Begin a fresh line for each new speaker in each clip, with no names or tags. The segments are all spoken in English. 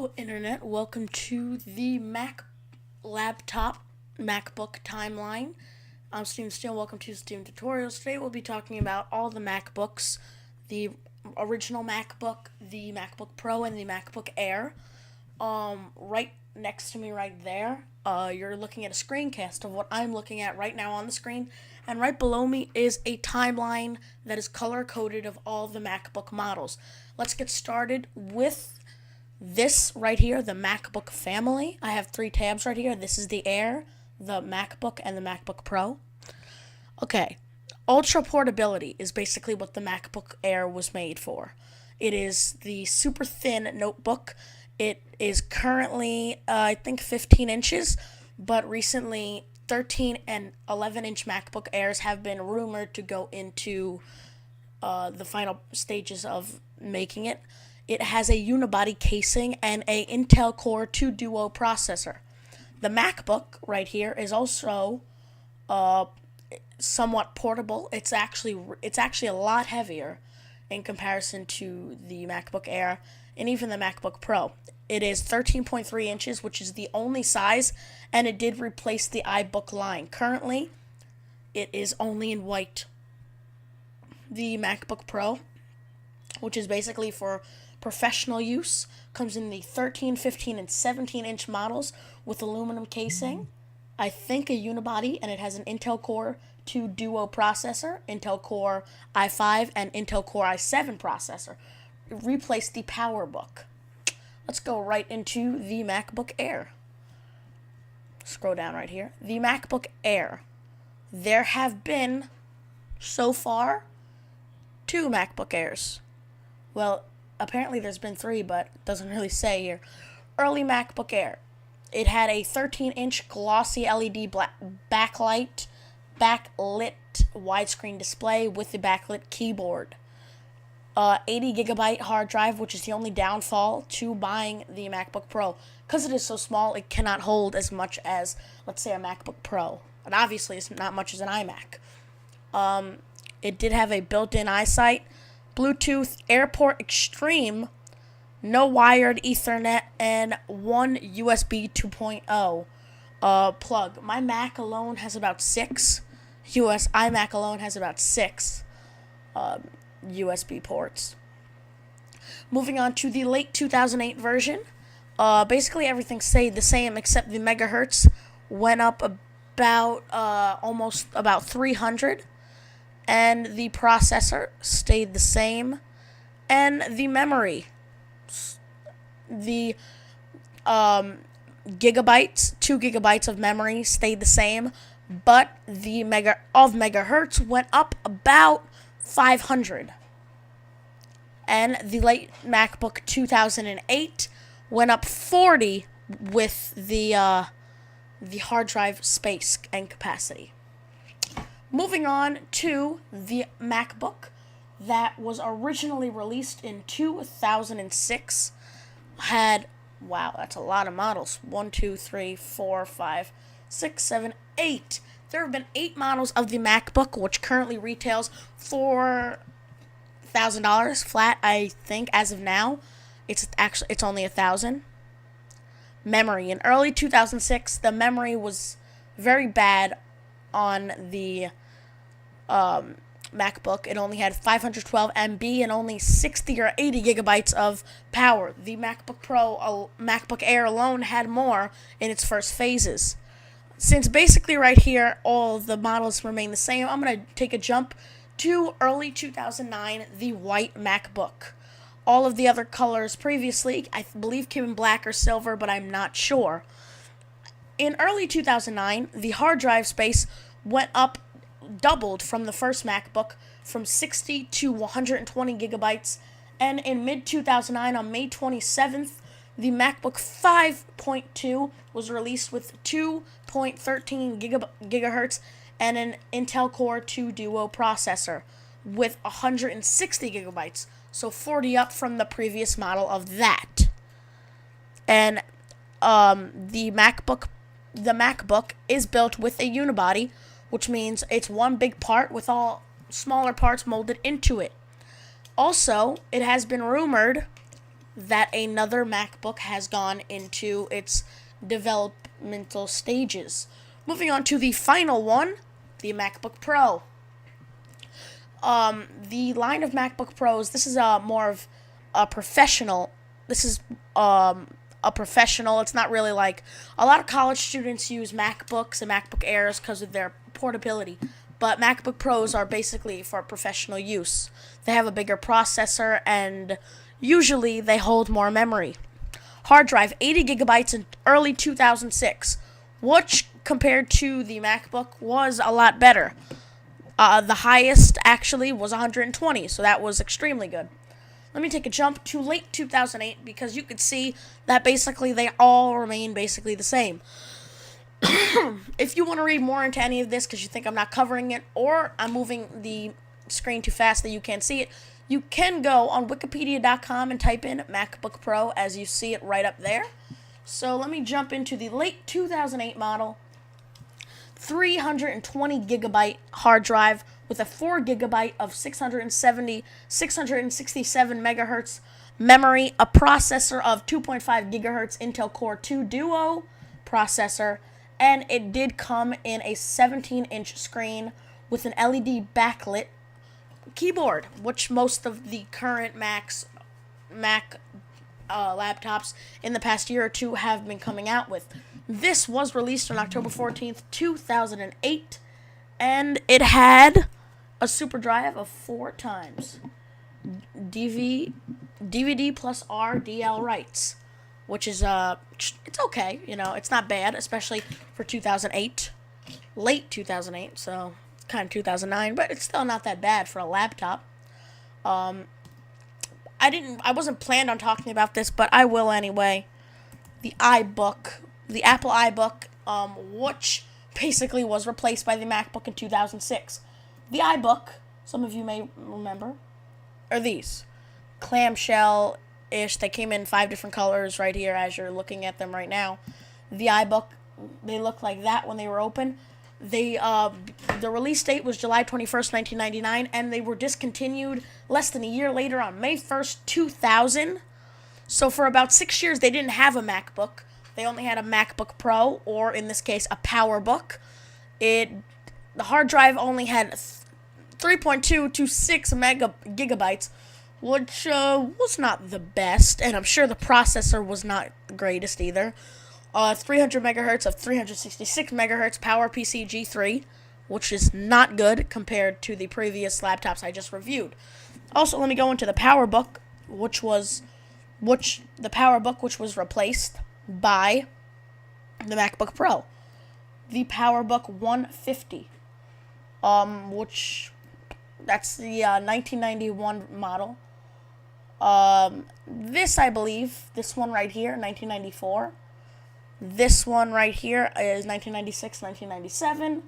Hello Internet, welcome to the laptop MacBook Timeline. I'm Stephen Steele, welcome to StephenTutorials. Today we'll be talking about all the MacBooks, the original MacBook, the MacBook Pro, and the MacBook Air. Right next to me right there, you're looking at a screencast of what I'm looking at right now on the screen, and right below me is a timeline that is color-coded of all the MacBook models. Let's get started with this right here, the MacBook family. I have 3 tabs right here. This is the Air, the MacBook, and the MacBook Pro. Okay, ultra portability is basically what the MacBook Air was made for. It is the super thin notebook. It is currently, I think, 15 inches, but recently 13 and 11-inch MacBook Airs have been rumored to go into the final stages of making it. It has a unibody casing and a Intel Core 2 Duo processor. The MacBook right here is also somewhat portable. It's actually a lot heavier in comparison to the MacBook Air and even the MacBook Pro. It is 13.3 inches, which is the only size, and it did replace the iBook line. Currently, it is only in white. The MacBook Pro, which is basically for professional use, comes in the 13, 15, and 17-inch models with aluminum casing, I think a unibody, and it has an Intel Core 2 Duo processor, Intel Core i5, and Intel Core i7 processor. It replaced the PowerBook. Let's go right into the MacBook Air. Scroll down right here. The MacBook Air. There have been, so far, 2 MacBook Airs. Well, apparently there's been 3, but it doesn't really say here. Early MacBook Air. It had a 13-inch glossy LED backlit widescreen display with the backlit keyboard. 80GB hard drive, which is the only downfall to buying the MacBook Pro. Because it is so small, it cannot hold as much as, let's say, a MacBook Pro. And obviously, it's not much as an iMac. It did have a built-in iSight, Bluetooth, Airport Extreme, no wired Ethernet, and 1 USB 2.0 plug. My Mac alone has about 6. iMac alone has about 6 USB ports. Moving on to the late 2008 version. Basically everything stayed the same except the megahertz went up about almost about 300. And the processor stayed the same, and the memory, the gigabytes, 2 gigabytes of memory stayed the same, but the megahertz went up about 500. And the late MacBook 2008 went up 40 with the hard drive space and capacity. Moving on to the MacBook that was originally released in 2006, had, wow, that's a lot of models. 1, 2, 3, 4, 5, 6, 7, 8. There have been 8 models of the MacBook, which currently retails for $1,000 flat, I think, as of now. It's only $1,000. Memory. In early 2006, the memory was very bad on the MacBook. It only had 512 MB and only 60 or 80 gigabytes of power. The MacBook Pro, MacBook Air alone had more in its first phases. Since basically right here all the models remain the same, I'm going to take a jump to early 2009, the white MacBook. All of the other colors previously, I believe, came in black or silver, but I'm not sure. In early 2009, the hard drive space doubled from the first MacBook from 60 to 120 gigabytes, and in mid-2009, on May 27th, the MacBook 5.2 was released with 2.13 gigahertz and an Intel Core 2 Duo processor with 160 gigabytes, so 40 up from the previous model of that. And the MacBook is built with a unibody, which means it's one big part with all smaller parts molded into it. Also, it has been rumored that another MacBook has gone into its developmental stages. Moving on to the final one, the MacBook Pro. The line of MacBook Pros, this is more of a professional. This is a professional. It's not really like a lot of college students use MacBooks and MacBook Airs because of their portability. But MacBook Pros are basically for professional use. They have a bigger processor and usually they hold more memory. Hard drive, 80 gigabytes in early 2006, which compared to the MacBook was a lot better. The highest actually was 120, so that was extremely good. Let me take a jump to late 2008 because you could see that basically they all remain basically the same. If you want to read more into any of this because you think I'm not covering it or I'm moving the screen too fast that you can't see it, you can go on wikipedia.com and type in MacBook Pro as you see it right up there. So let me jump into the late 2008 model. 320 gigabyte hard drive with a 4 gigabyte of 667 megahertz memory, a processor of 2.5 gigahertz Intel Core 2 Duo processor, and it did come in a 17-inch screen with an LED backlit keyboard, which most of the current Mac laptops in the past year or two have been coming out with. This was released on October 14th, 2008, and it had a super drive of 4 times DVD plus RDL writes, which is it's okay, it's not bad, especially for 2008, late 2008, so kind of 2009, but it's still not that bad for a laptop. I wasn't planned on talking about this, but I will anyway. The Apple iBook, which basically was replaced by the MacBook in 2006. The iBook, some of you may remember, are these. Clamshell-ish. They came in 5 different colors right here as you're looking at them right now. The iBook, they look like that when they were open. The release date was July 21st, 1999, and they were discontinued less than a year later on May 1st, 2000. So for about 6 years, they didn't have a MacBook. They only had a MacBook Pro, or in this case, a PowerBook. The hard drive only had 3.2 to 6 gigabytes, which was not the best, and I'm sure the processor was not the greatest either. 300 megahertz of 366 megahertz PowerPC G3, which is not good compared to the previous laptops I just reviewed. Also, let me go into the PowerBook, which was replaced by the MacBook Pro. The PowerBook 150, which that's the 1991 model. This, I believe, this one right here, 1994. This one right here is 1996, 1997.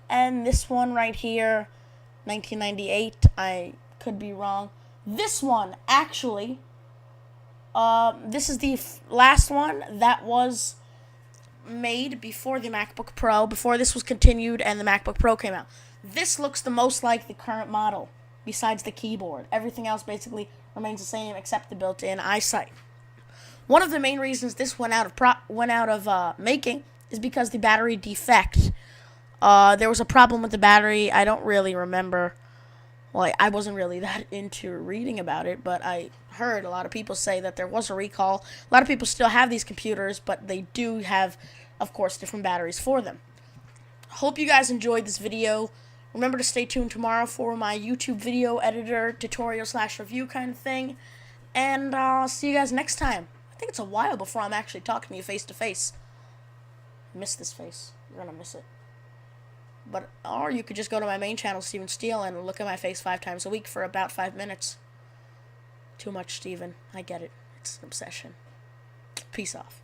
And this one right here, 1998. I could be wrong. This one, actually, this is the last one that was made before the MacBook Pro, before this was continued and the MacBook Pro came out. This looks the most like the current model, besides the keyboard. Everything else basically remains the same except the built-in eyesight. One of the main reasons this went out of making is because the battery defect. There was a problem with the battery. I don't really remember. Well, I wasn't really that into reading about it, but I heard a lot of people say that there was a recall. A lot of people still have these computers, but they do have, of course, different batteries for them. Hope you guys enjoyed this video. Remember to stay tuned tomorrow for my YouTube video editor tutorial/review kind of thing. And I'll see you guys next time. I think it's a while before I'm actually talking to you face to face. Miss this face. You're gonna miss it. Or you could just go to my main channel, Stephen Steele, and look at my face 5 times a week for about 5 minutes. Too much, Stephen. I get it. It's an obsession. Peace off.